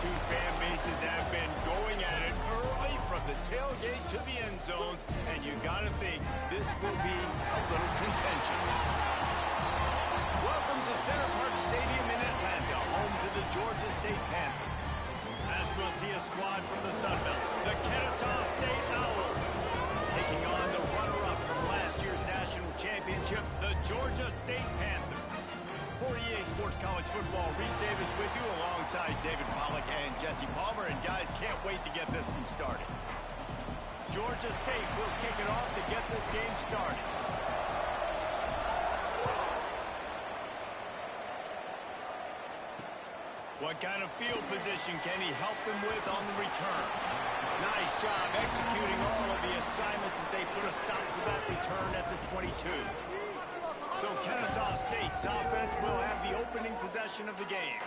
two fan bases have been going at it early from the tailgate to the end zones, and you got to think this will be a little contentious. Welcome to Center Parc Stadium in Atlanta, home to the Georgia State Panthers. As we'll see a squad from the Sun Belt, the Kennesaw State Owls, taking on the runner-up from last year's national championship, the Georgia State Panthers. For EA Sports College Football, Reese Davis with you alongside David Pollack and Jesse Palmer. And guys, can't wait to get this one started. Georgia State will kick it off to get this game started. What kind of field position can he help them with on the return? Nice job executing all of the assignments as they put a stop to that return at the 22. So Kennesaw State's offense will have the opening possession of the game.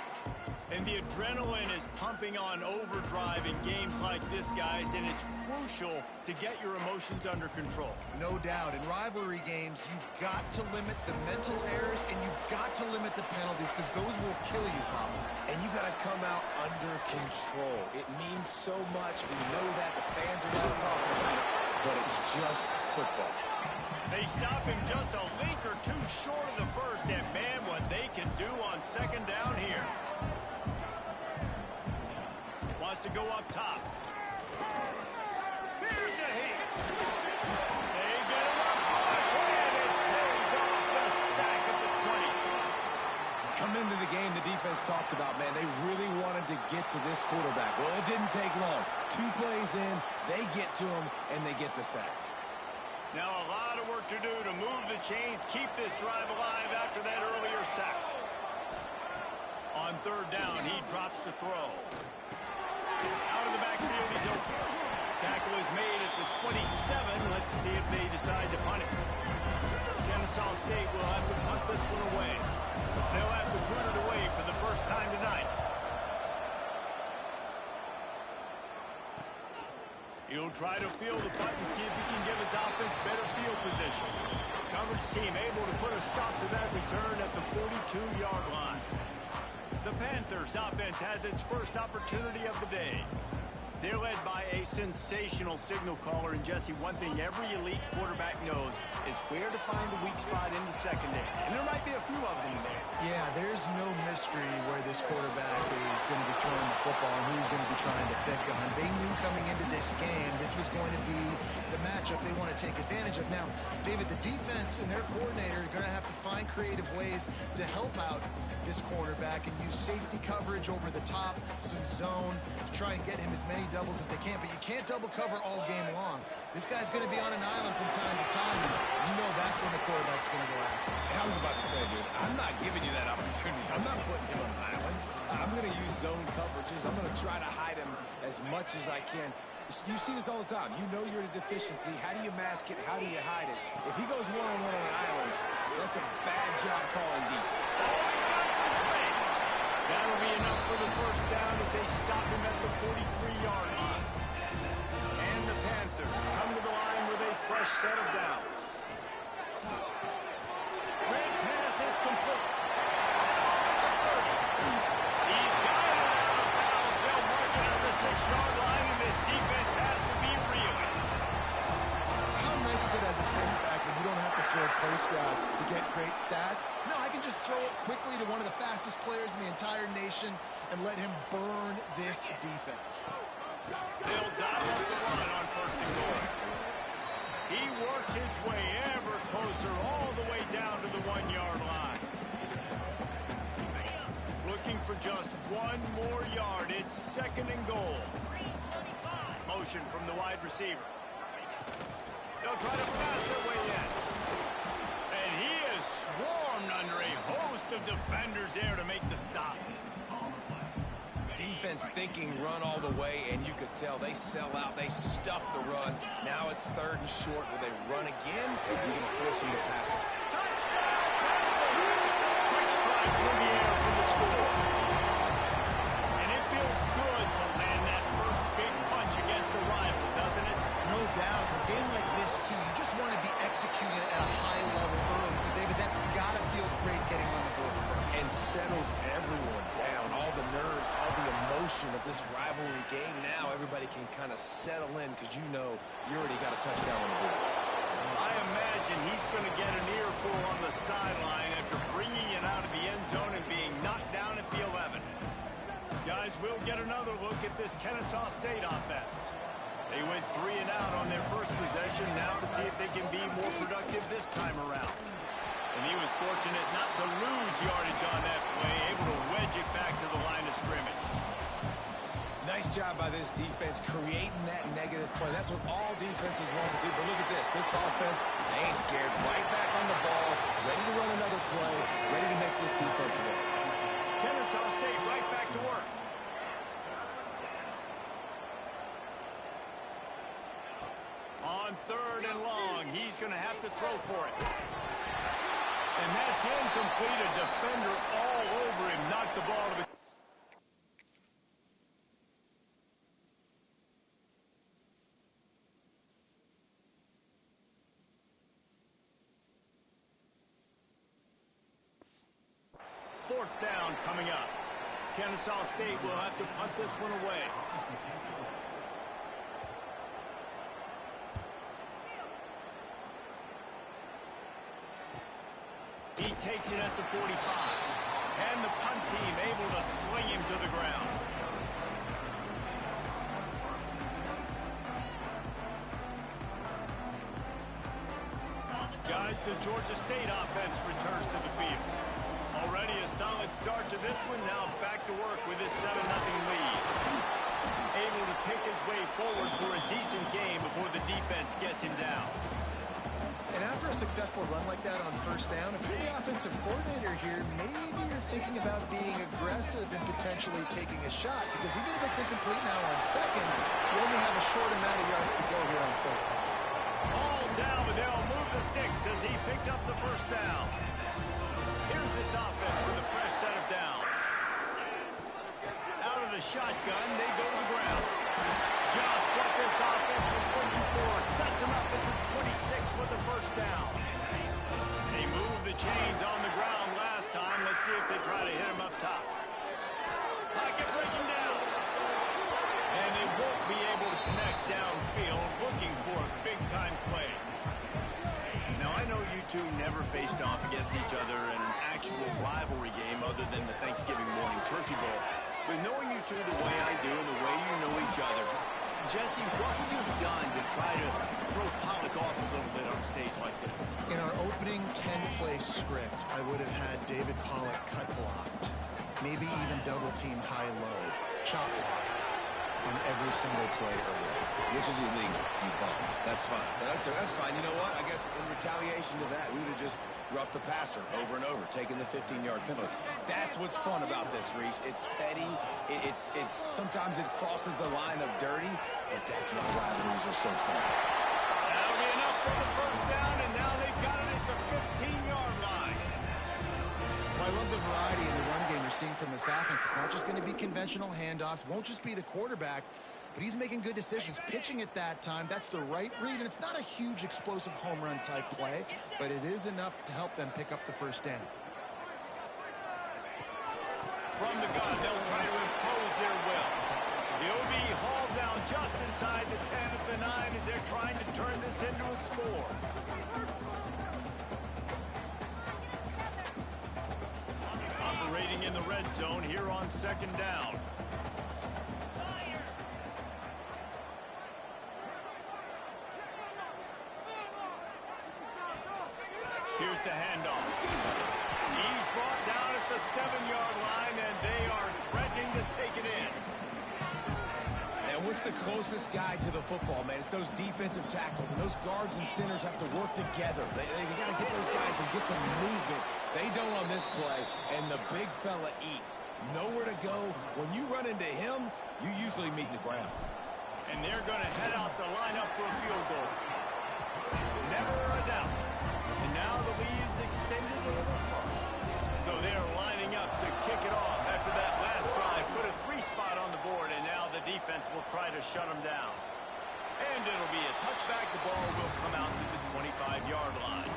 And the adrenaline is pumping on overdrive in games like this, guys, and it's crucial to get your emotions under control. No doubt. In rivalry games, you've got to limit the mental errors, and you've got to limit the penalties, because those will kill you, Bob. And you got to come out under control. It means so much. We know that. The fans are not talking about it, but it's just football. They stop him just a link or two short of the first, and man, what they can do on second down here. Wants to go up top. Here's a hit. They get him up push, and it pays off the sack at the 20. Come into the game, the defense talked about, man, they really wanted to get to this quarterback. Well, it didn't take long. 2 plays in, they get to him, and they get the sack. Now a lot of work to do to move the chains, keep this drive alive after that earlier sack. On third down, he drops to throw. Out of the backfield, he's open. Tackle is made at the 27. Let's see if they decide to punt it. Kennesaw State will have to punt this one away. They'll have to put it away for the first time tonight. He'll try to field the punt and see if he can give his offense better field position. Coverage team able to put a stop to that return at the 42-yard line. The Panthers offense has its first opportunity of the day. They're led by a sensational signal caller, and Jesse, one thing every elite quarterback knows is where to find the weak spot in the secondary. And there might be a few of them there. Yeah, there's no mystery where this quarterback is going to be throwing the football and who he's going to be trying to pick on. They knew coming into this game this was going to be the matchup they want to take advantage of. Now, David, the defense and their coordinator are going to have to find creative ways to help out this quarterback and use safety coverage over the top, some zone, to try and get him as many doubles as they can. But you can't double cover all game long. This guy's going to be on an island from time to time, and you know that's when the quarterback's going to go after. I was about to say, dude, I'm not giving you that opportunity. I'm not putting him on an island. I'm going to use zone coverages. I'm going to try to hide him as much as I can. You see this all the time. You know you're at a deficiency. How do you mask it? How do you hide it? If he goes one-on-one on an island, that's a bad job calling deep. Oh, he's got some space. That'll be enough for the first down as they stop him at the 43-yard line. And the Panthers come to the line with a fresh set of downs. Great pass, it's complete. He's got it out of bounds. They'll mark it at the 6-yard line, and this defense has to be reeling. How nice is it as a quarterback when you don't have to throw post routes to get great stats? No, I can just throw it quickly to one of the fastest players in the entire nation and let him burn this defense. They'll dial up the run on first and goal. He works his way ever closer all the way down to the 1-yard line. Looking for just one more yard. It's second and goal. Motion from the wide receiver. They'll try to pass their way in. And he is swarmed under a host of defenders there to make the stop. Defense thinking run all the way, and you could tell they sell out. They stuff the run. Now it's third and short. Will they run again? Or are you going to force them to pass it? Touchdown! Quick strike through the air for the score. And it feels good to land that first big punch against a rival, doesn't it? No doubt. In a game like this, too, you just want to be executing at a high level early. So, David, that's got to feel great getting on the board first. And settles everyone down. All the nerves, all the emotion emotion of this rivalry game. Now everybody can kind of settle in because you know you already got a touchdown on the board. I imagine he's going to get an earful on the sideline after bringing it out of the end zone and being knocked down at the 11. Guys, we'll get another look at this Kennesaw State offense. They went 3 and out on their first possession, now to see if they can be more productive this time around. And he was fortunate not to lose yardage on that play, able to wedge it back to the line of scrimmage. Nice job by this defense creating that negative play. That's what all defenses want to do. But look at this. This offense, they ain't scared. Right back on the ball, ready to run another play, ready to make this defense work. Kennesaw State right back to work. On 3rd and long, he's going to have to throw for it. And that's incomplete. A defender all over him. Knocked the ball to the... Fourth down coming up. Kennesaw State will have to punt this one away. He takes it at the 45. And the punt team able to sling him to the ground. Guys, the Georgia State offense returns to the field. Already a solid start to this one. Now back to work with his 7-0 lead. Able to pick his way forward for a decent game before the defense gets him down. And after a successful run like that on first down, if you're the offensive coordinator here, maybe you're thinking about being aggressive and potentially taking a shot, because even if it's incomplete now on second, you only have a short amount of yards to go here on third. All down, but they'll move the sticks as he picks up the first down. Here's this offense with a fresh set of downs. Out of the shotgun, they go to the ground. Just what this offense was looking for. Sets him up at the 26 with the first down. They moved the chains on the ground last time. Let's see if they try to hit him up top. Pocket breaking down. And they won't be able to connect downfield, looking for a big-time play. Now, I know you two never faced off against each other in an actual rivalry game other than the Thanksgiving morning turkey bowl. But knowing you two the way I do and the way you know each other, Jesse, what would you have done to try to throw Pollock off a little bit on a stage like this? In our opening 10-play script, I would have had David Pollock cut blocked, maybe even double-team high-low, chop blocked on every single play early. Which is illegal, you call it. That's fine. That's fine. You know what? I guess in retaliation to that, we would have just roughed the passer over and over, taking the 15-yard penalty. That's what's fun about this, Reese. It's petty. It's sometimes it crosses the line of dirty, but that's why rivalries are so fun. That'll be enough for the first down, and now they've got it at the 15-yard line. Well, I love the variety in the run game you're seeing from this offense. It's not just going to be conventional handoffs. Won't just be the quarterback, but he's making good decisions. Pitching at that time, that's the right read, and it's not a huge explosive home run type play, but it is enough to help them pick up the first down. From the gun, they'll try to impose their will. He'll be hauled down just inside the 10 at the 9 as they're trying to turn this into a score. Operating in the red zone here on second down. Here's the handoff. He's brought down at the 7-yard line, and they are threatening to take it in. And what's the closest guy to the football, man? It's those defensive tackles, and those guards and centers have to work together. They got to get those guys and get some movement. They don't on this play, and the big fella eats. Nowhere to go. When you run into him, you usually meet the ground. And they're going to head out to line up for a field goal. Never a doubt. And now the lead is extended a little further. So they're lining up to kick it off after that last drive. Put a 3-spot on the board, and now the defense will try to shut them down. And it'll be a touchback. The ball will come out to the 25-yard line.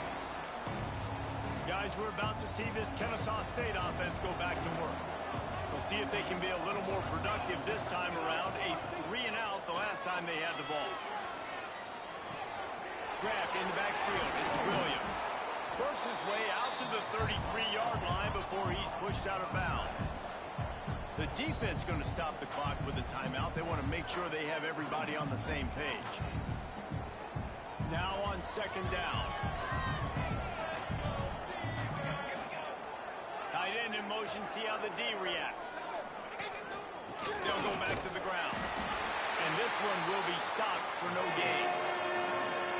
Guys, we're about to see this Kennesaw State offense go back to work. We'll see if they can be a little more productive this time around. A 3-and-out the last time they had the ball. Grabbed in the backfield. It's Williams. Works his way out to the 33-yard line before he's pushed out of bounds. The defense going to stop the clock with a timeout. They want to make sure they have everybody on the same page. Now on second down. Tight end in motion, see how the D reacts. They'll go back to the ground. And this one will be stopped for no gain.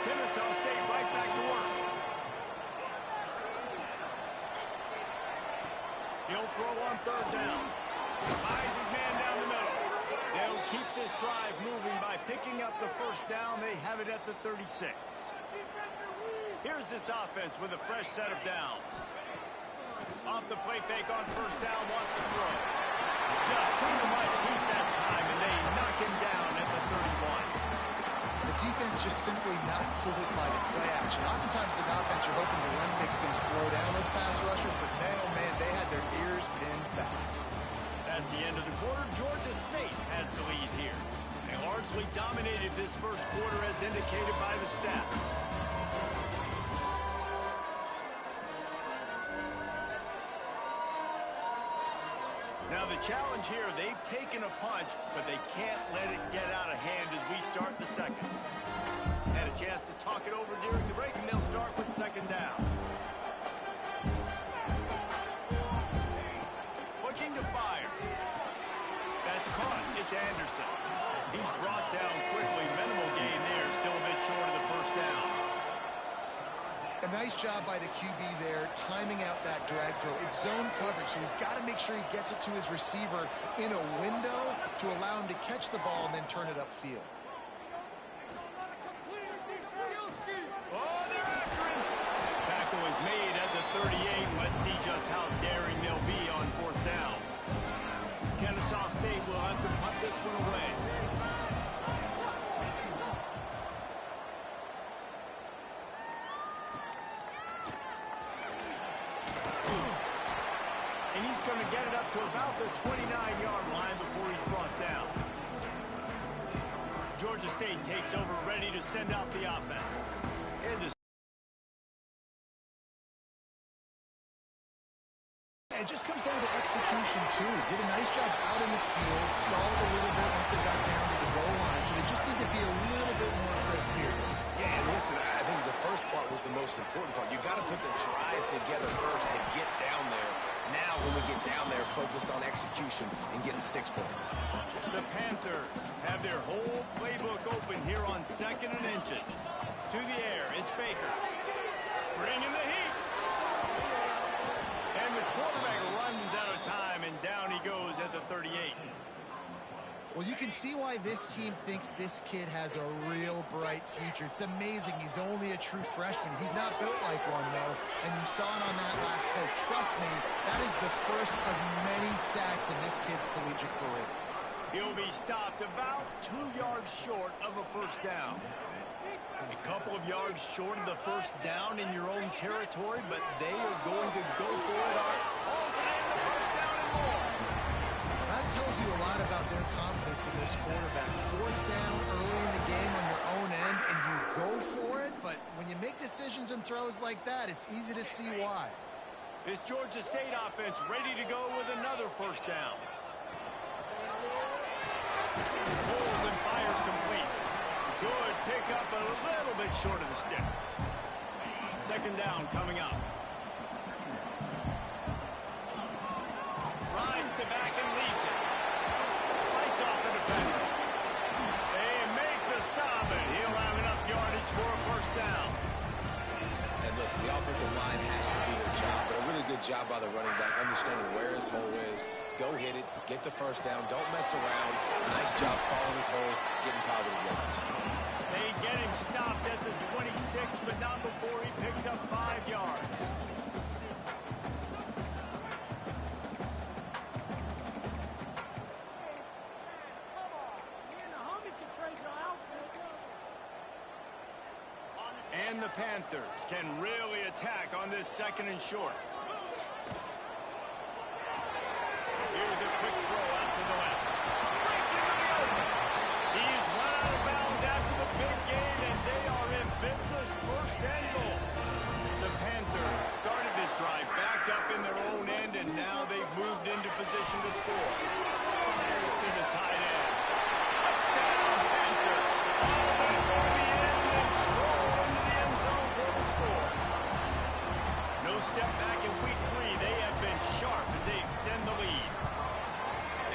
Kennesaw State right back to work. He'll throw on third down. Finds his man down the middle. They'll keep this drive moving by picking up the first down. They have it at the 36. Here's this offense with a fresh set of downs. Off the play fake on first down, wants to throw. Just too much heat that time, and they knock him down at the 31. The defense just simply not fooled by the play action. Oftentimes, as an offense, you're hoping the run fake's going to slow down those pass rushers, but man, they had their ears pinned back. That's the end of the quarter. Georgia State has the lead here. They largely dominated this first quarter as indicated by the stats. Now the challenge here, they've taken a punch, but they can't let it get out of hand as we start the second. Had a chance to talk it over during the break, and they'll start with second down. Looking to fire. That's caught. It's Anderson. He's brought down quickly. Minimal gain there. Still a bit short of the first down. A nice job by the QB there, timing out that drag throw. It's zone coverage, so he's got to make sure he gets it to his receiver in a window to allow him to catch the ball and then turn it upfield. Oh, they're after him. Tackle is made at the 38. Let's see just how daring they'll be on fourth down. Kennesaw State will have to punt this one away. And he's going to get it up to about the 29-yard line before he's brought down. Georgia State takes over, ready to send out the offense. It just comes down to execution, too. Did a nice job out in the field, stalled a little bit once they got down to the goal line, so they just need to be a little bit more crisp here. Yeah, and listen, I think the first part was the most important part. You got to put the drive together first to get down there. Now, when we get down there, focus on execution and getting 6 points. The Panthers have their whole playbook open here on second and inches. To the air, it's Baker. Bringing the heat. And the quarterback runs out of time, and down he goes at the 38. Well, you can see why this team thinks this kid has a real bright future. It's amazing. He's only a true freshman. He's not built like one, though, and you saw it on that last play. Trust me, that is the first of many sacks in this kid's collegiate career. He'll be stopped about 2 yards short of a first down. A couple of yards short of the first down in your own territory, but they are going to go for it on alternate the first down and more. That tells you a lot about their confidence in this quarterback. Fourth down early in the game on your own end, and you go for it, but when you make decisions and throws like that, it's easy to see why. This Georgia State offense ready to go with another first down. Pulls and fires complete. Good pick up, a little bit short of the sticks. Second down coming up. Rides the back and leaves it. Fights off the defender. They make the stop, and he'll have enough yardage for a first down. And listen, the offensive line has to do their job, but a really good job by the running back, understanding where his hole is. Go hit it, get the first down, don't mess around. Nice job following his hole, getting positive yards. They get him stopped at the 26, but not before he picks up 5 yards. And the Panthers can really attack on this second and short. Here's a quick score. Fires to the tight end. Touchdown, Panther. All that for the end and stroll into the end zone for the score. No step back in week 3. They have been sharp as they extend the lead.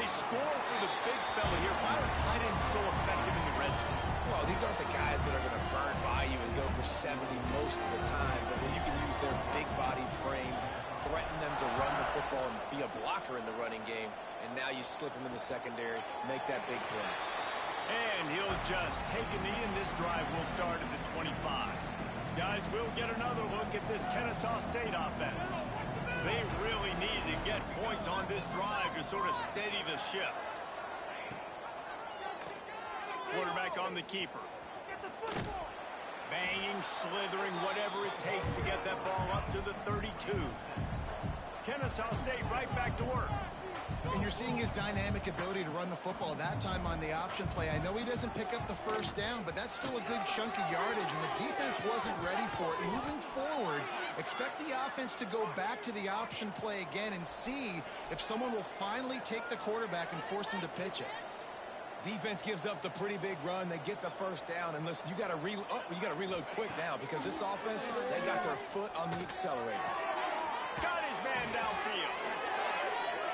They score for the big fella here. Why are tight ends so effective in the red zone? Well, these aren't the guys that are going to burn by you and go for 70 most of the time, but when you can use their big-bodied frames, threaten them to run the football and be a blocker in the running game, and now you slip them in the secondary, make that big play. And he'll just take a knee, and this drive will start at the 25. Guys, we'll get another look at this Kennesaw State offense. They really need to get points on this drive to sort of steady the ship. Quarterback on the keeper. Banging, slithering, whatever it takes to get that ball up to the 32. Kennesaw State right back to work. And you're seeing his dynamic ability to run the football, that time on the option play. I know he doesn't pick up the first down, but that's still a good chunk of yardage, and the defense wasn't ready for it. Moving forward, expect the offense to go back to the option play again and see if someone will finally take the quarterback and force him to pitch it. Defense gives up the pretty big run. They get the first down, and listen, you got to reload quick now because this offense, they got their foot on the accelerator. Got his man downfield.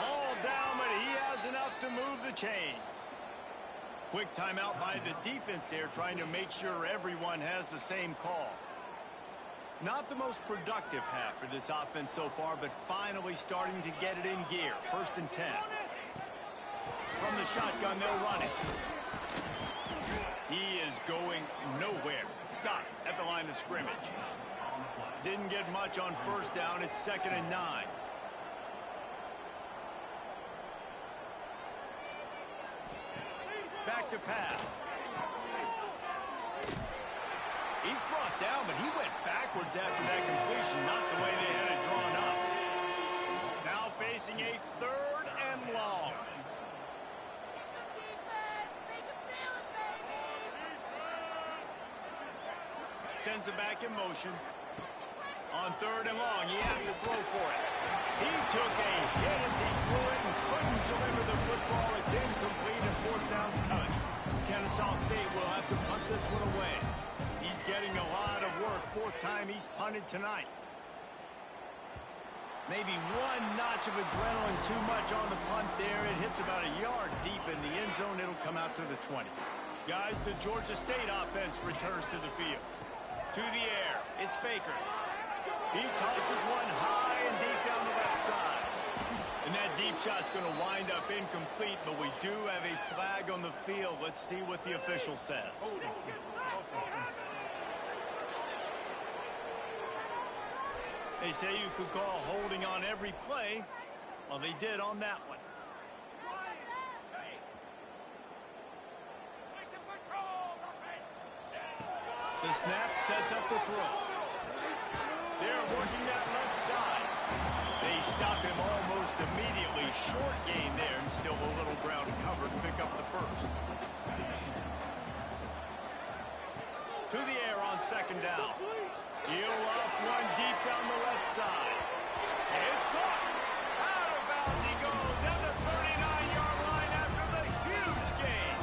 All down, but he has enough to move the chains. Quick timeout by the defense there, trying to make sure everyone has the same call. Not the most productive half for this offense so far, but finally starting to get it in gear. 1st and 10. From the shotgun, they'll run it. He is going nowhere. Stop at the line of scrimmage. Didn't get much on 1st down. It's 2nd and 9. Back to pass. He's brought down, but he went backwards after that completion, not the way they had it drawn up. Now facing a 3rd and long. Sends it back in motion. On 3rd and long, he has to throw for it. He took a hit as he threw it and couldn't deliver the football. It's incomplete and 4th down's coming. Kennesaw State will have to punt this one away. He's getting a lot of work. 4th time he's punted tonight. Maybe one notch of adrenaline too much on the punt there. It hits about a yard deep in the end zone. It'll come out to the 20. Guys, the Georgia State offense returns to the field. To the air, it's Baker. He tosses one high and deep down the left side. And that deep shot's going to wind up incomplete, but we do have a flag on the field. Let's see what the official says. They say you could call holding on every play. Well, they did on that one. The snap sets up the throw. They're working that left side. They stop him almost immediately. Short gain there, and still a little ground to cover to pick up the 1st. To the air on 2nd down. He'll off one deep down the left side. It's caught. Out of bounds he goes at the 39-yard line after the huge gain.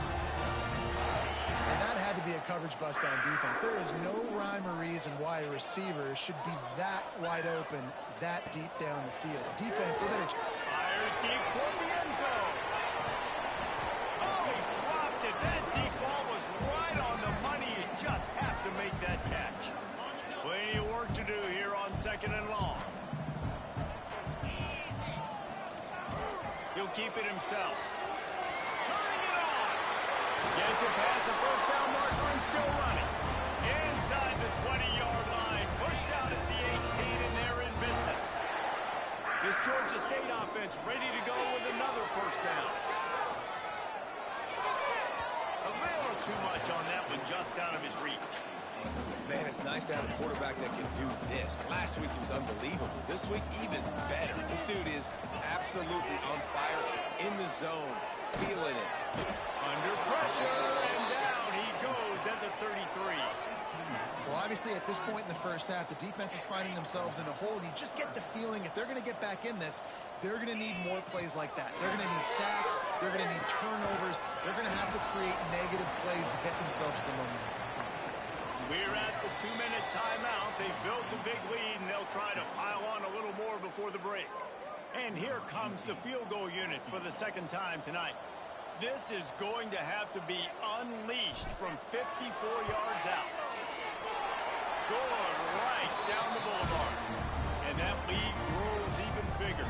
And that had to be a coverage bust on defense. There is no rhyme or reason why a receiver should be that wide open, that deep down the field. Defense, they better... Fires deep toward the end zone. Oh, he dropped it. That deep ball was right on the money. You just have to make that catch. Plenty of work to do here on 2nd and long. He'll keep it himself. Turning it on. Gets it past the 1st down marker and still running. Inside the 20-yard line. Pushed out at the 18, and they're in business. This Georgia State offense ready to go with another 1st down. A little too much on that one, just out of his reach. Man, it's nice to have a quarterback that can do this. Last week he was unbelievable. This week, even better. This dude is absolutely on fire, in the zone, feeling it. Under pressure, and down he goes at the 33. Well, obviously, at this point in the first half, the defense is finding themselves in a hole. You just get the feeling if they're going to get back in this, they're going to need more plays like that. They're going to need sacks. They're going to need turnovers. They're going to have to create negative plays to get themselves some momentum. We're at the 2-minute timeout. They've built a big lead, and they'll try to pile on a little more before the break. And here comes the field goal unit for the second time tonight. This is going to have to be unleashed from 54 yards out. Going right down the boulevard. And that lead grows even bigger.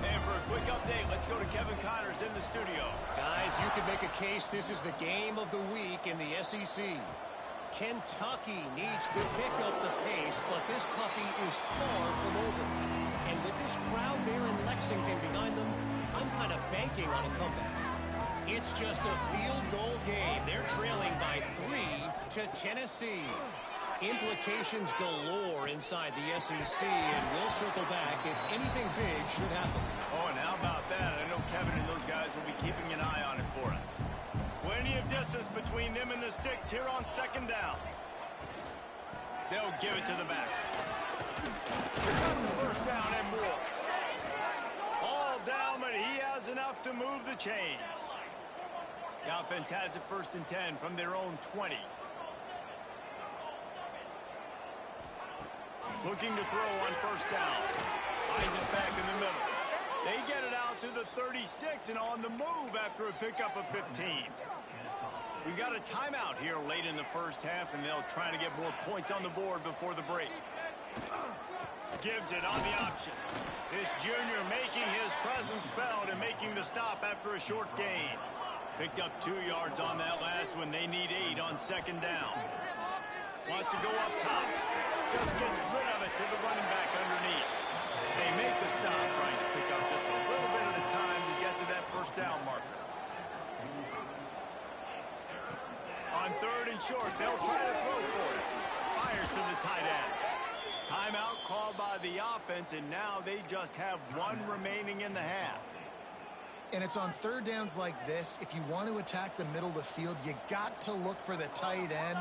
And for a quick update, let's go to Kevin Connors in the studio. Guys, you could make a case this is the game of the week in the SEC. Kentucky needs to pick up the pace, but this puppy is far from over. And with this crowd there in Lexington behind them, I'm kind of banking on a comeback. It's just a field goal game. They're trailing by 3 to Tennessee. Implications galore inside the SEC, and we'll circle back if anything big should happen. Oh, and how about that? I know Kevin and those guys will be keeping an eye on it for us. Plenty of distance between them and the sticks here on second down. They'll give it to the back. Here comes the first down and more. All down, but he has enough to move the chains. The offense has it 1st and 10 from their own 20. Looking to throw on first down. Finds it back in the middle. They get it out to the 36 and on the move after a pickup of 15. We got a timeout here late in the first half, and they'll try to get more points on the board before the break. Gives it on the option. This junior making his presence felt and making the stop after a short gain. Picked up 2 yards on that last one. They need 8 on second down. Wants to go up top. Just gets rid of it to the running back underneath. They make the stop, trying to pick up just a little bit at a time to get to that first down marker. On 3rd and short, they'll try to throw for it. Fires to the tight end. Timeout called by the offense, and now they just have 1 remaining in the half. And it's on 3rd downs like this. If you want to attack the middle of the field, you got to look for the tight end.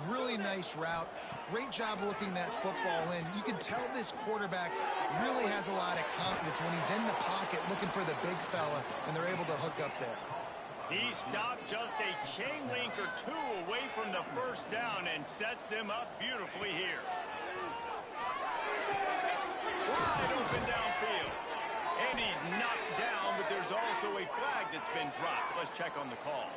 Really nice route. Great job looking that football in. You can tell this quarterback really has a lot of confidence when he's in the pocket looking for the big fella, and they're able to hook up there. He stopped just a chain link or 2 away from the first down and sets them up beautifully here. Wide open downfield. And he's knocked down, but there's also a flag that's been dropped. Let's check on the call.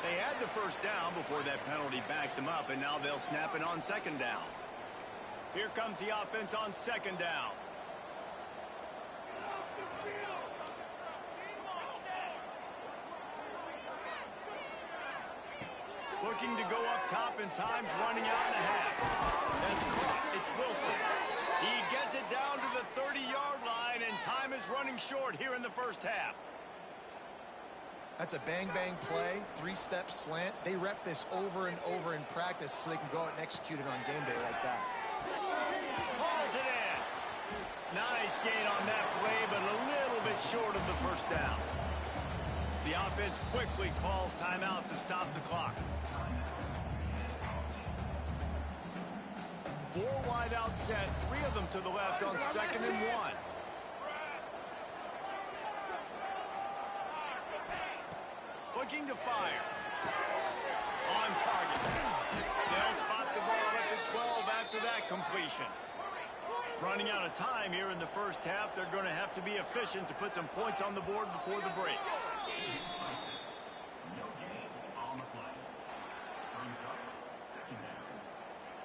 They had the first down before that penalty backed them up, and now they'll snap it on second down. Here comes the offense on second down. Looking to go up top, and time's running out and a half. That's caught. It's Wilson. He gets it down to the 30-yard line, and time is running short here in the first half. That's a bang-bang play, 3-step slant. They rep this over and over in practice so they can go out and execute it on game day like that. Hauls it in. Nice gain on that play, but a little bit short of the first down. The offense quickly calls timeout to stop the clock. 4 wide out set, 3 of them to the left on 2nd and 1. Looking to fire. On target. They'll spot the ball at the 12 after that completion. Running out of time here in the first half. They're going to have to be efficient to put some points on the board before the break.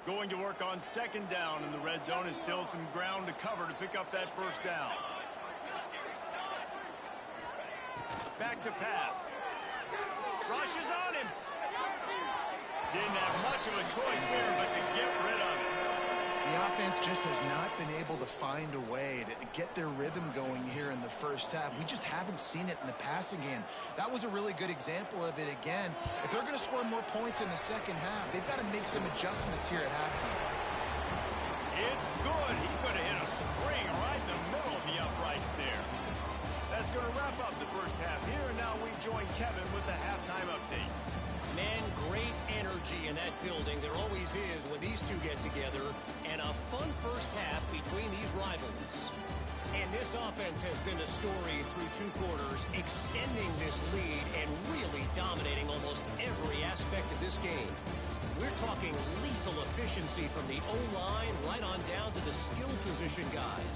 Going to work on second down in the red zone, and still some ground to cover to pick up that first down. Back to pass. Rushes on him. Didn't have much of a choice there, but to get rid of it. The offense just has not been able to find a way to get their rhythm going here in the first half. We just haven't seen it in the passing game. That was a really good example of it again. If they're going to score more points in the second half, they've got to make some adjustments here at halftime. It's good. He's going to hit a string right in the middle of the uprights there. That's going to wrap up the first half. offense has been the story through 2 quarters, extending this lead and really dominating almost every aspect of this game. We're talking lethal efficiency from the O-line right on down to the skill position guys.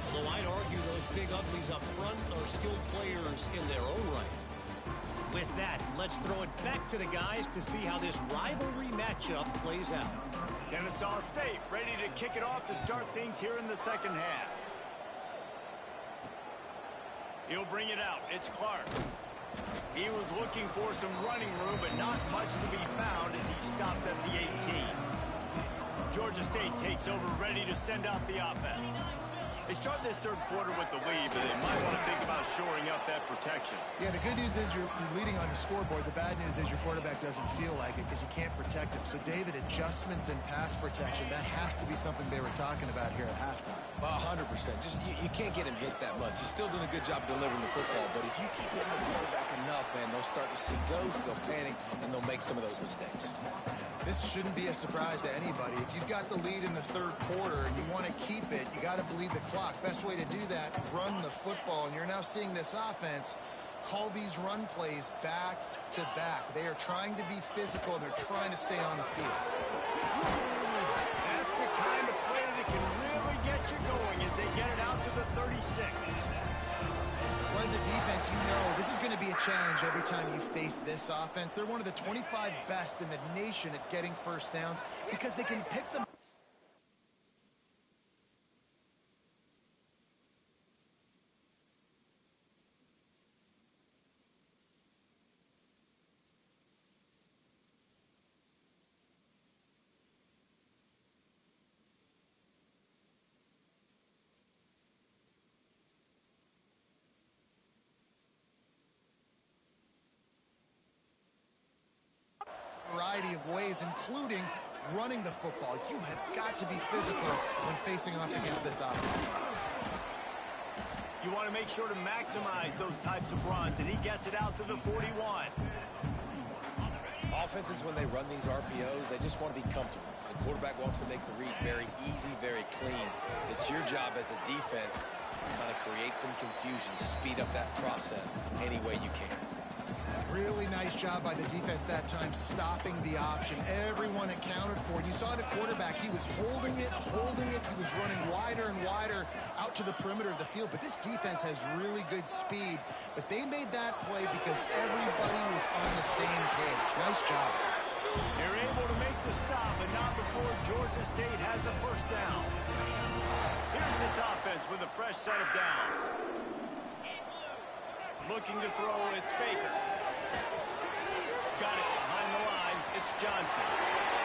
Although I'd argue those big uglies up front are skilled players in their own right. With that, let's throw it back to the guys to see how this rivalry matchup plays out. Kennesaw State ready to kick it off to start things here in the second half. He'll bring it out. It's Clark. He was looking for some running room, but not much to be found as he stopped at the 18. Georgia State takes over, ready to send out the offense. They start this third quarter with the lead, but they might want to think about shoring up that protection. Yeah, the good news is you're leading on the scoreboard. The bad news is your quarterback doesn't feel like it because you can't protect him. So, David, adjustments in pass protection, that has to be something they were talking about here at halftime. 100%. Just you can't get him hit that much. He's still doing a good job delivering the football, but if you keep hitting the quarterback enough, man, they'll start to see ghosts, they'll panic, and they'll make some of those mistakes. This shouldn't be a surprise to anybody. If you've got the lead in the third quarter and you want to keep it, you got to bleed the clock. Best way to do that, run the football. And you're now seeing this offense call these run plays back to back. They are trying to be physical, and they're trying to stay on the field. That's the kind of play that can really get you going as they get it out to the 36. Well, as a defense, you know this is going to be a challenge every time you face this offense. They're one of the 25 best in the nation at getting first downs because they can pick them. Variety of ways, including running the football. You have got to be physical when facing off against this offense. You want to make sure to maximize those types of runs, and he gets it out to the 41. Offenses, when they run these RPOs, they just want to be comfortable. The quarterback wants to make the read very easy, very clean. It's your job as a defense to kind of create some confusion, speed up that process any way you can. Really nice job by the defense that time, stopping the option. Everyone accounted for it. You saw the quarterback. He was holding it. He was running wider and wider out to the perimeter of the field. But this defense has really good speed. But they made that play because everybody was on the same page. Nice job. They're able to make the stop, but not before Georgia State has a first down. Here's this offense with a fresh set of downs. Looking to throw, it's Baker. Got it behind the line. It's Johnson.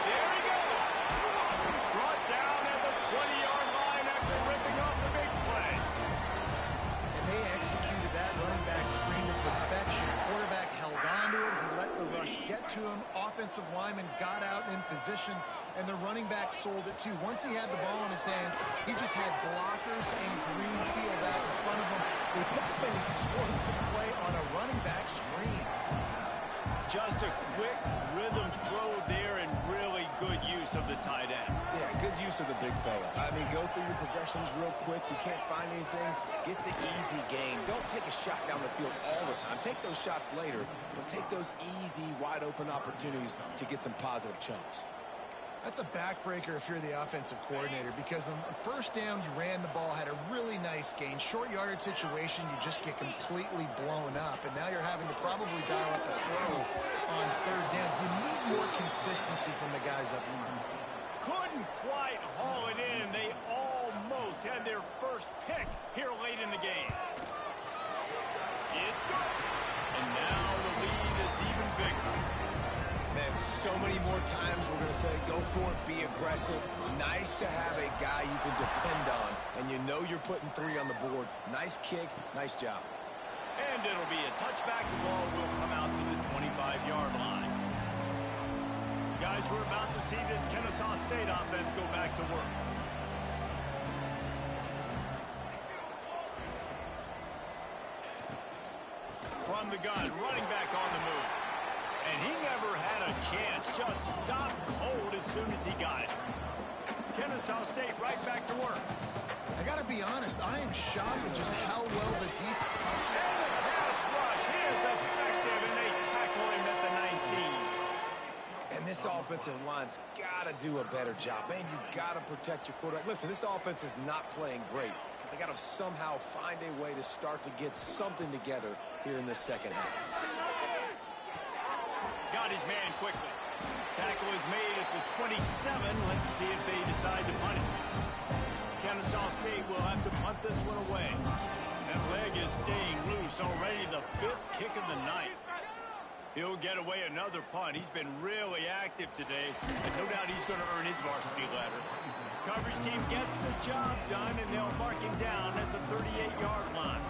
There he goes. Brought down at the 20-yard line after ripping off the big play. And they executed that running back screen to perfection. Quarterback held on to it. He let the rush get to him. Offensive lineman got out in position, and the running back sold it too. Once he had the ball in his hands, he just had blockers and green field out in front of him. They picked up an explosive play on a running back screen. Just a quick rhythm throw there and really good use of the tight end. Yeah, good use of the big fella. I mean, go through your progressions real quick. You can't find anything. Get the easy gain. Don't take a shot down the field all the time. Take those shots later, but take those easy, wide-open opportunities to get some positive chunks. That's a backbreaker if you're the offensive coordinator, because on first down, you ran the ball, had a really nice gain. Short yardage situation, you just get completely blown up, and now you're having to probably dial up a throw on third down. You need more consistency from the guys up front. Couldn't quite haul it in. They almost had their first pick here late in the game. It's good. And now the lead is even bigger. Man, so many more times we're going to say, go for it, be aggressive. Nice to have a guy you can depend on, and you know you're putting 3 on the board. Nice kick, nice job. And it'll be a touchback. The ball will come out to the 25-yard line. Guys, we're about to see this Kennesaw State offense go back to work. From the gun, running back on the move. And he never had a chance. Just stopped cold as soon as he got it. Kennesaw State right back to work. I got to be honest, I am shocked at just how well the defense... And the pass rush, he is effective, and they tackle him at the 19. And this offensive line's got to do a better job. Man, you got to protect your quarterback. Listen, this offense is not playing great. They got to somehow find a way to start to get something together here in this second half. Got his man quickly. Tackle is made at the 27. Let's see if they decide to punt it. Kennesaw State will have to punt this one away. That leg is staying loose already, the 5th kick of the night. He'll get away another punt. He's been really active today, and no doubt he's going to earn his varsity ladder. Coverage team gets the job done, and they'll mark him down at the 38-yard line.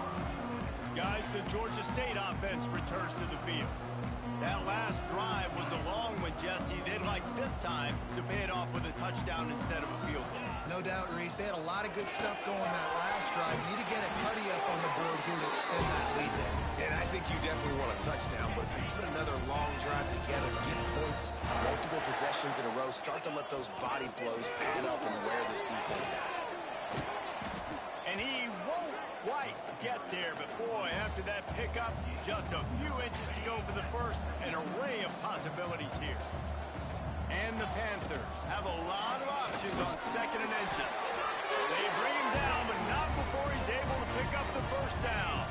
Guys, the Georgia State offense returns to the field. That last drive was a long one, Jesse. They'd like this time to pay it off with a touchdown instead of a field goal. No doubt, Reese. They had a lot of good stuff going that last drive. You need to get a tutty up on the board here to extend that lead there. And I think you definitely want a touchdown, but if you put another long drive together, get points, multiple possessions in a row, start to let those body blows add up and wear this defense out. And he won't quite get there, but boy, after that pickup, just a few inches to go for the first, an array of possibilities here. And the Panthers have a lot of options on 2nd and inches. They bring him down, but not before he's able to pick up the first down.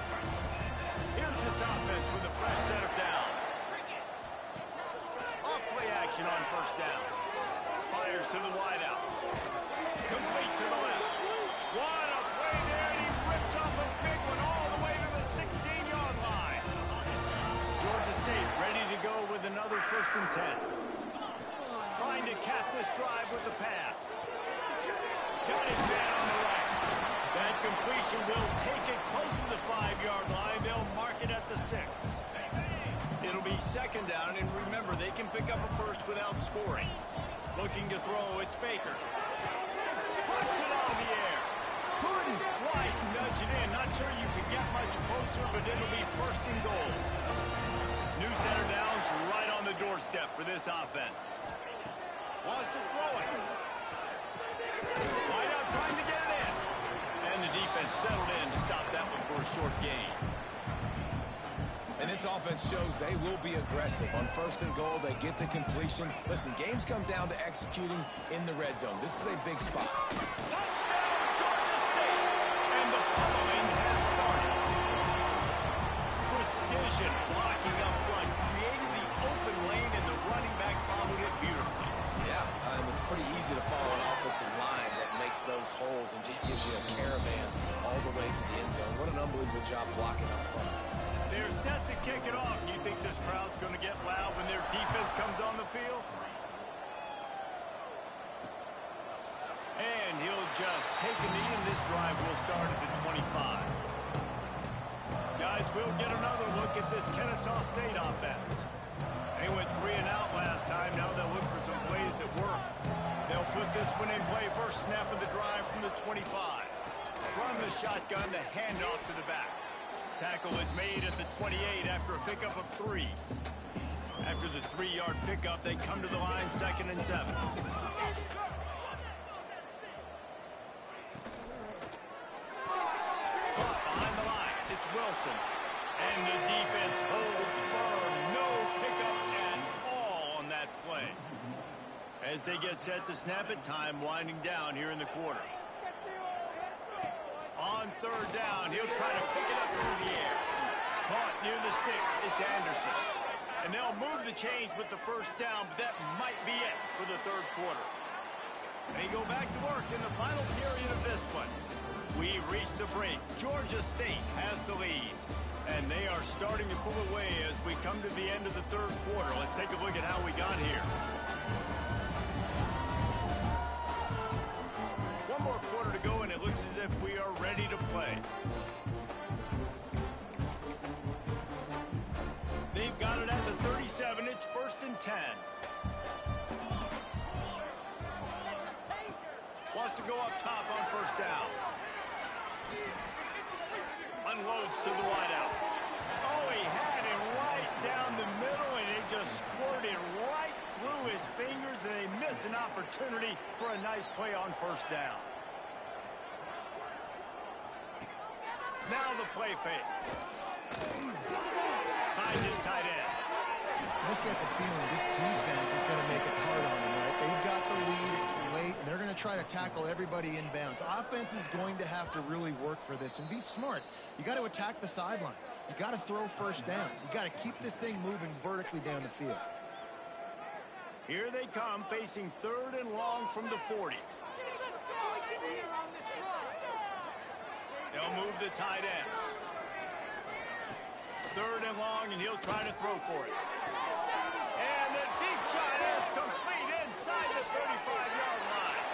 Here's this offense with a fresh set of downs. Off play action on first down. Fires to the wideout. Complete to the left. What a play there, and he rips off a big one all the way to the 16-yard line. Georgia State ready to go with another 1st and 10. Trying to cap this drive with the pass. Got his man on the right. That completion will take it close to the 5-yard line. They'll mark it at the 6. It'll be 2nd down, and remember, they can pick up a first without scoring. Looking to throw, it's Baker. Puts it on the air. Couldn't quite nudge it in. Not sure you could get much closer, but it'll be 1st and goal. New center downs right on the doorstep for this offense. Wants to throw it. Wide out trying to get it in. And the defense settled in to stop that one for a short gain. And this offense shows they will be aggressive. On 1st and goal, they get the completion. Listen, games come down to executing in the red zone. This is a big spot. Touchdown, Georgia State. And the pummeling has started. Precision blocking up front created the open lane, and the running back followed it beautifully. Yeah, it's pretty easy to follow an offensive line that makes those holes and just gives you a caravan all the way to the end zone. What an unbelievable job blocking up front. They're set to kick it off. Do you think this crowd's going to get loud when their defense comes on the field? And he'll just take a knee, and this drive will start at the 25. Guys, we'll get another look at this Kennesaw State offense. They went 3 and out last time. Now they'll look for some plays that work. They'll put this one in play. First snap of the drive from the 25. From the shotgun, the handoff to the back. Tackle is made at the 28 after a pickup of 3. After the 3-yard pickup, they come to the line 2nd and 7. Behind the line, it's Wilson. And the defense holds firm. No pickup at all on that play. As they get set to snap it, time winding down here in the quarter. On 3rd down, he'll try to pick it up through the air. Caught near the sticks, it's Anderson. And they'll move the chains with the 1st down, but that might be it for the 3rd quarter. They go back to work in the final period of this one. We've reached the break. Georgia State has the lead. And they are starting to pull away as we come to the end of the 3rd quarter. Let's take a look at how we got here. One more quarter to go, and it looks as if we are ready to play. They've got it at the 37. It's 1st and 10. Wants to go up top on 1st down. Unloads to the wideout. Oh, he had him right down the middle, and it just squirted right through his fingers, and they miss an opportunity for a nice play on first down. Now the play fake. Finds his tight end. I just get the feeling this defense is going to make it hard on them, right? They've got the lead, it's late, and they're going to try to tackle everybody inbounds. Offense is going to have to really work for this and be smart. You got to attack the sidelines. You got to throw first downs. You got to keep this thing moving vertically down the field. Here they come, facing 3rd and long from the 40. They'll move the tight end. 3rd and long, and he'll try to throw for it. And the deep shot is complete inside the 35-yard line.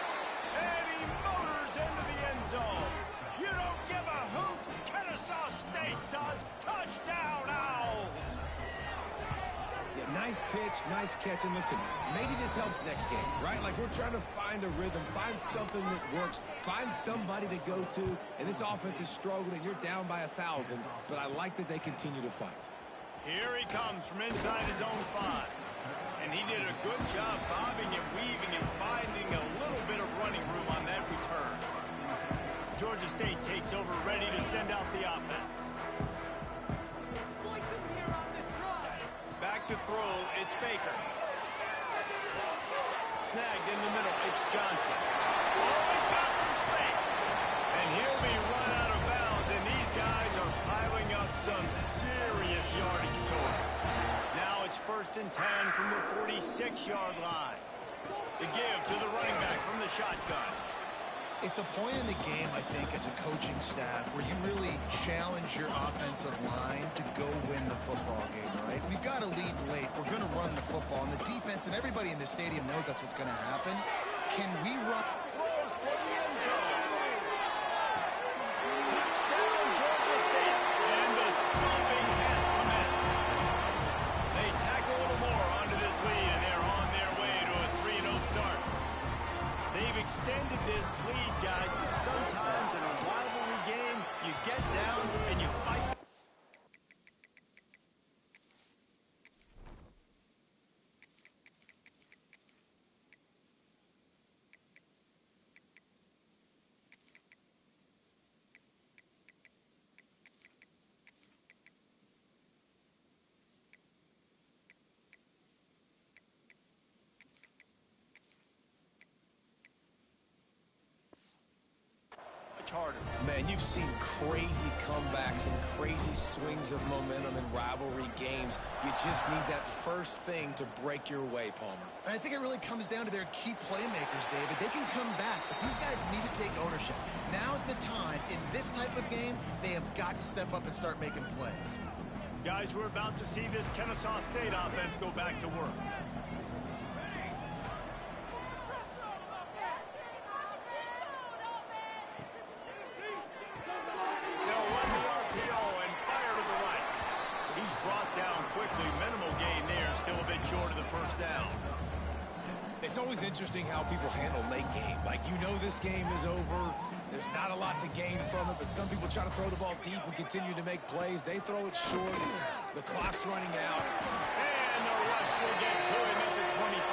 And he motors into the end zone. You don't give a hoot. Kennesaw State does. Touchdown, Owls. Yeah, nice pitch, nice catch. And listen, maybe this helps next game, right? Like we're trying to find a rhythm, find something that works, find somebody to go to. And this offense is struggling. You're down by 1,000, but I like that they continue to fight. Here he comes from inside his own 5. And he did a good job bobbing and weaving and finding a little bit of running room on that return. Georgia State takes over, ready to send out the offense. Back to throw, it's Baker. Snagged in the middle, it's Johnson. Oh, he's got some space. And he'll be run out of bounds, and these guys are piling up some serious yardage totals. Now it's 1st and 10 from the 46-yard line. The give to the running back from the shotgun. It's a point in the game, I think, as a coaching staff where you really challenge your offensive line to go win the football game, right? We've got to lead late. We're going to run the football, and the defense and everybody in the stadium knows that's what's going to happen. Can we run? Throws for the end zone. Touchdown, Georgia State. And the stomping has commenced. They tack a little more onto this lead, and they're on their way to a 3-0 start. They've extended this lead, guys, but sometimes in a rivalry game, you get down and you fight. Harder. Man, you've seen crazy comebacks and crazy swings of momentum in rivalry games. You just need that first thing to break your way, Palmer. And I think it really comes down to their key playmakers, David. They can come back, but these guys need to take ownership. Now's the time. In this type of game, they have got to step up and start making plays. Guys, we're about to see this Kennesaw State offense go back to work. Short of the first down. It's always interesting how people handle late game. Like, you know this game is over. There's not a lot to gain from it, but some people try to throw the ball deep and continue to make plays. They throw it short. The clock's running out. And the rush will get to him at the 25.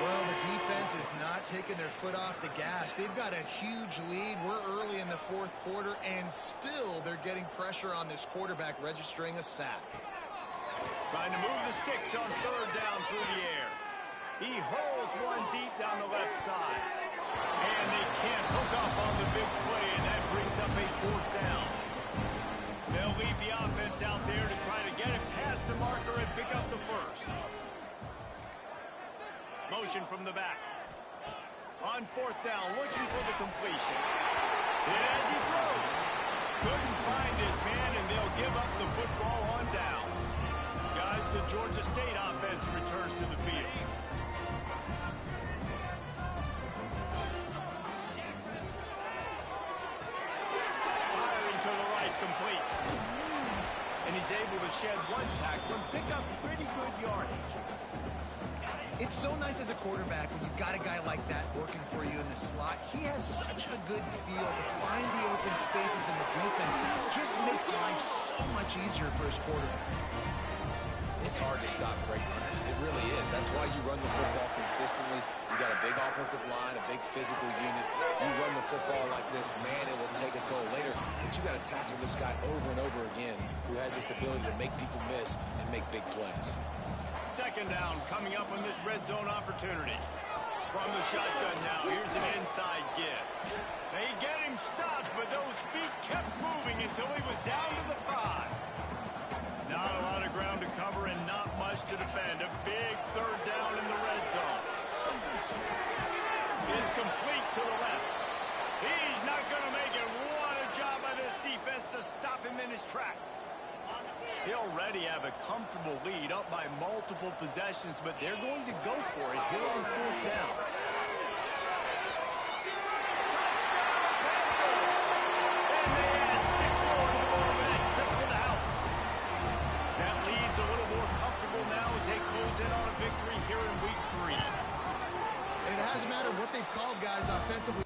Well, the defense is not taking their foot off the gas. They've got a huge lead. We're early in the 4th quarter, and still they're getting pressure on this quarterback, registering a sack. Trying to move the sticks on 3rd down through the air. He hurls one deep down the left side. And they can't hook up on the big play, and that brings up a 4th down. They'll leave the offense out there to try to get it past the marker and pick up the first. Motion from the back. On 4th down, looking for the completion. And as he throws, couldn't find his man, and they'll give up the football on downs. Guys, the Georgia State offense returns to the field. Firing to the right, complete. And he's able to shed one tackle and pick up pretty good yardage. It's so nice as a quarterback when you've got a guy like that working for you in the slot. He has such a good feel to find the open spaces in the defense. Just makes life so much easier for his quarterback. It It's hard to stop great runners. It really is. That's why you run the football consistently. You got a big offensive line, a big physical unit. You run the football like this, man, it will take a toll later. But you got to tackle this guy over and over again who has this ability to make people miss and make big plays. Second down coming up on this red zone opportunity. From the shotgun now, here's an inside give. They get him stopped, but those feet kept moving until he was down to the 5. Not a lot of ground to cover and not much to defend. A big third down in the red zone. It's complete to the left. He's not going to make it. What a job by this defense to stop him in his tracks. They already have a comfortable lead up by multiple possessions, but they're going to go for it here on fourth down. Touchdown, Panthers! And they add 6 more to the ball with that trip to the house. That lead's a little more comfortable now as they close in on a victory here in week 3. And it hasn't mattered what they've called, guys, offensively.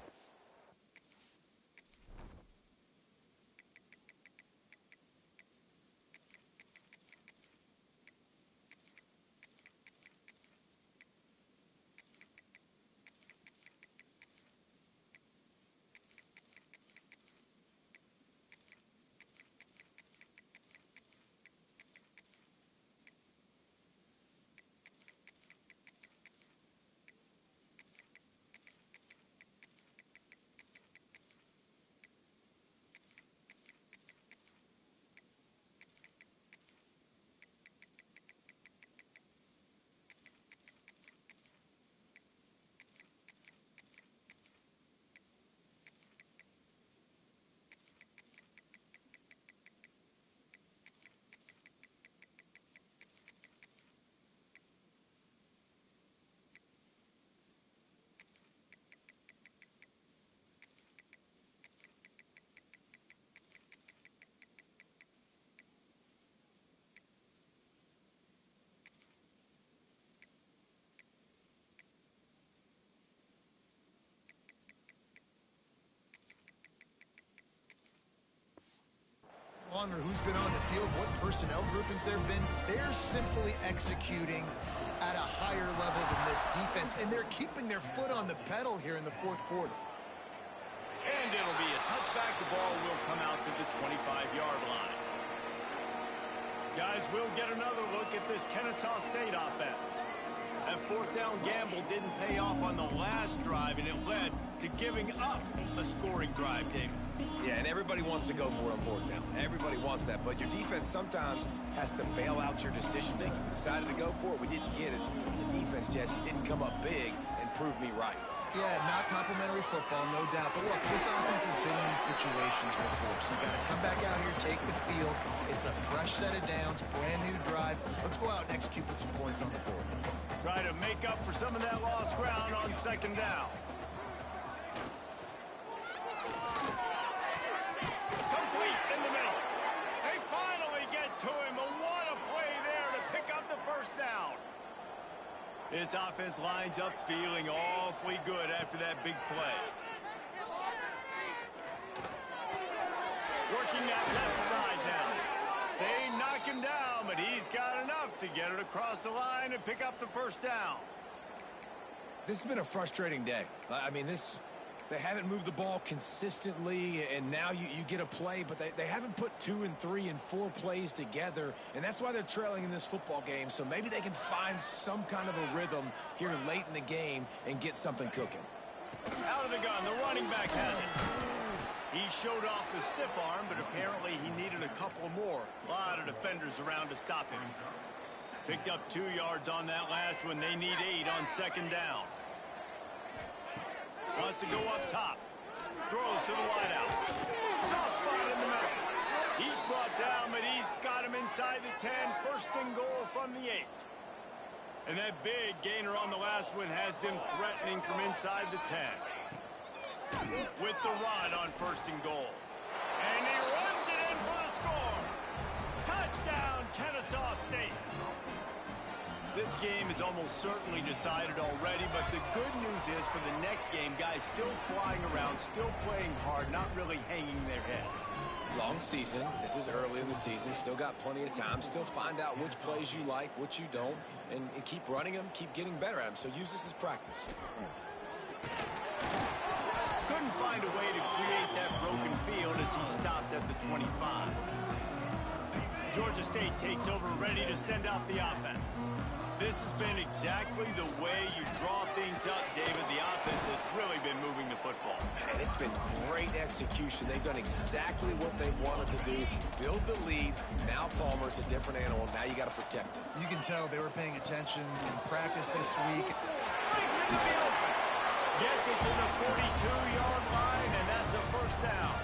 Longer who's been on the field, what personnel groupings there have been, they're simply executing at a higher level than this defense, and they're keeping their foot on the pedal here in the fourth quarter. And it'll be a touchback. The ball will come out to the 25-yard line. Guys, we'll get another look at this Kennesaw State offense. That fourth down gamble didn't pay off on the last drive, and it led to giving up a scoring drive, David. Yeah, and everybody wants to go for it on fourth down. Everybody wants that, but your defense sometimes has to bail out your decision-making. We decided to go for it. We didn't get it. The defense, Jesse, didn't come up big and prove me right. Yeah, not complimentary football, no doubt. But look, this offense has been in these situations before, so you got to come back out here, take the field. It's a fresh set of downs, brand new drive. Let's go out and execute with some points on the board. Try to make up for some of that lost ground on second down. Complete in the middle. They finally get to him, but what a play there to pick up the first down. This offense lines up feeling awfully good after that big play. Working that left side now. They knock him down, but he's got enough to get it across the line and pick up the first down. This has been a frustrating day. I mean, they haven't moved the ball consistently, and now you get a play, but they haven't put 2 and 3 and 4 plays together, and that's why they're trailing in this football game. So maybe they can find some kind of a rhythm here late in the game and get something cooking. Out of the gun, the running back has it. He showed off the stiff arm, but apparently he needed a couple more. A lot of defenders around to stop him. Picked up 2 yards on that last one. They need 8 on second down. Wants to go up top. Throws to the wideout. Soft spot in the middle. He's brought down, but he's got him inside the 10. First and goal from the 8. And that big gainer on the last one has them threatening from inside the 10. With the rod on first and goal. And he runs it in for the score. Touchdown, Kennesaw State. This game is almost certainly decided already, but the good news is for the next game, guys still flying around, still playing hard, not really hanging their heads. Long season. This is early in the season. Still got plenty of time. Still find out which plays you like, which you don't, and keep running them, keep getting better at them. So use this as practice. Couldn't find a way to create that broken field as he stopped at the 25. Georgia State takes over, ready to send out the offense. This has been exactly the way you draw things up, David. The offense has really been moving the football. And it's been great execution. They've done exactly what they've wanted to do. Build the lead. Now Palmer's a different animal. Now you got to protect him. You can tell they were paying attention in practice this week. Breaks into the open. Gets it to the 42-yard line, and that's a first down.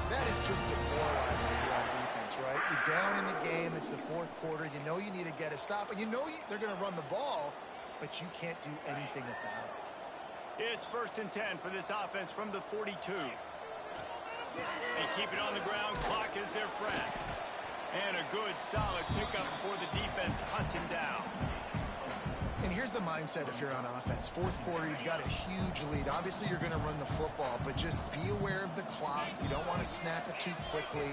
That is just demoralizing if you're on defense, right? You're down in the game. It's the fourth quarter. You know you need to get a stop, and you know they're going to run the ball, but you can't do anything about it. It's 1st and 10 for this offense from the 42. They keep it on the ground. Clock is their friend. And a good, solid pickup before the defense cuts him down. And here's the mindset if you're on offense. Fourth quarter, you've got a huge lead. Obviously, you're going to run the football, but just be aware of the clock. You don't want to snap it too quickly.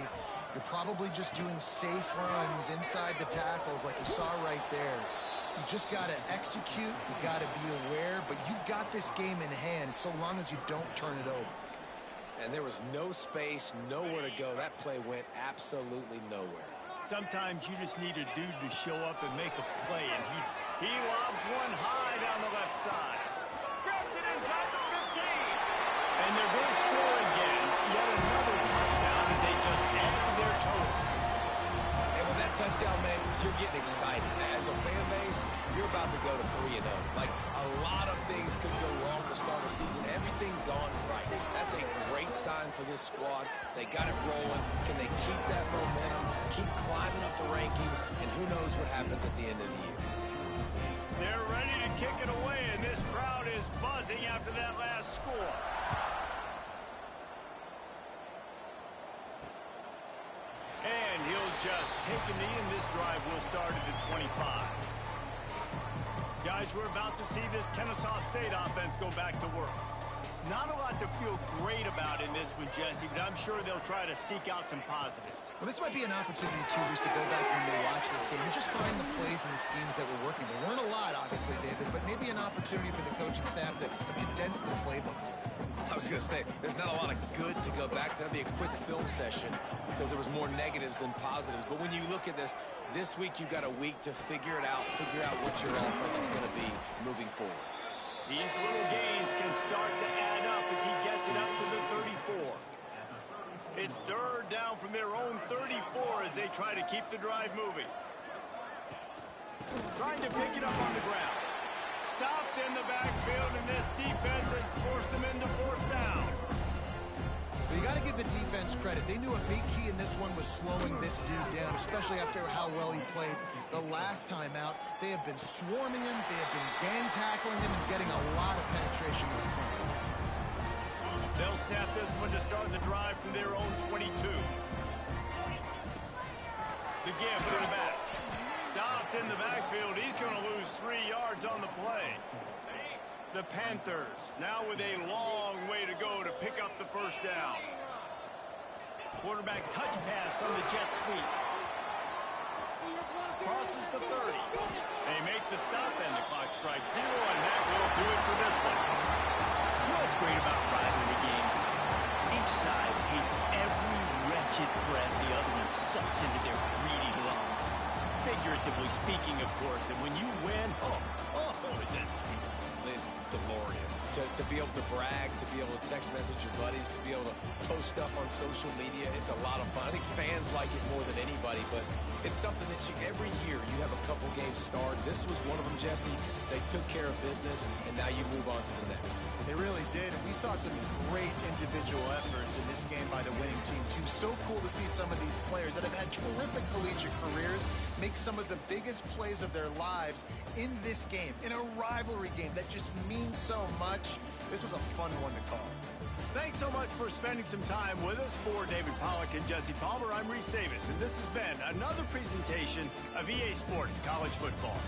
You're probably just doing safe runs inside the tackles like you saw right there. You just got to execute. You got to be aware, but you've got this game in hand so long as you don't turn it over. And there was no space, nowhere to go. That play went absolutely nowhere. Sometimes you just need a dude to show up and make a play, and he lobs one high down the left side. Grabs it inside the 15. And they're going to score again. Yet another touchdown as they just add to their total. And with that touchdown, man, you're getting excited. As a fan base, you're about to go to 3-0. Like, a lot of things could go wrong to start a season. Everything gone right. That's a great sign for this squad. They got it rolling. Can they keep that momentum, keep climbing up the rankings, and who knows what happens at the end of the year. They're ready to kick it away, and this crowd is buzzing after that last score. And he'll just take a knee, and this drive will start at the 25. Guys, we're about to see this Kennesaw State offense go back to work. Not a lot to feel great about in this one, Jesse, but I'm sure they'll try to seek out some positives. Well, this might be an opportunity, too, just to go back and watch this game and just find the plays and the schemes that were working. There weren't a lot, obviously, David, but maybe an opportunity for the coaching staff to condense the playbook. I was going to say, there's not a lot of good to go back to. That'd be a quick film session because there was more negatives than positives. But when you look at this week you've got a week to figure it out, figure out what your offense is going to be moving forward. These little gains can start to add up as he gets it up to the 34. It's 3rd down from their own 34 as they try to keep the drive moving. Trying to pick it up on the ground. Stopped in the backfield, and this defense has forced him into 4th down. But you got to give the defense credit. They knew a big key in this one was slowing this dude down, especially after how well he played the last time out. They have been swarming him. They have been gang tackling him and getting a lot of penetration in front. They'll snap this one to start the drive from their own 22. The give to the back. Stopped in the backfield. He's going to lose 3 yards on the play. The Panthers now with a long way to go to pick up the first down. Quarterback touch pass on the jet sweep. Crosses the 30. They make the stop and the clock strikes 0, and that will do it for this one. You know what's great about rivalry games? Each side hates every wretched breath the other one sucks into their greedy lungs. Figuratively speaking, of course, and when you win, is that sweet. It's glorious to be able to brag, to be able to text message your buddies, to be able to post stuff on social media. It's a lot of fun. I think fans like it more than anybody, but it's something that every year you have a couple games start. This was one of them, Jesse. They took care of business, and now you move on to the next. They really did. And we saw some great individual efforts in this game by the winning team, too. So cool to see some of these players that have had terrific collegiate careers make some of the biggest plays of their lives in this game, in a rivalry game that just means so much. This was a fun one to call. Thanks so much for spending some time with us. For David Pollack and Jesse Palmer, I'm Reese Davis, and this has been another presentation of EA Sports College Football.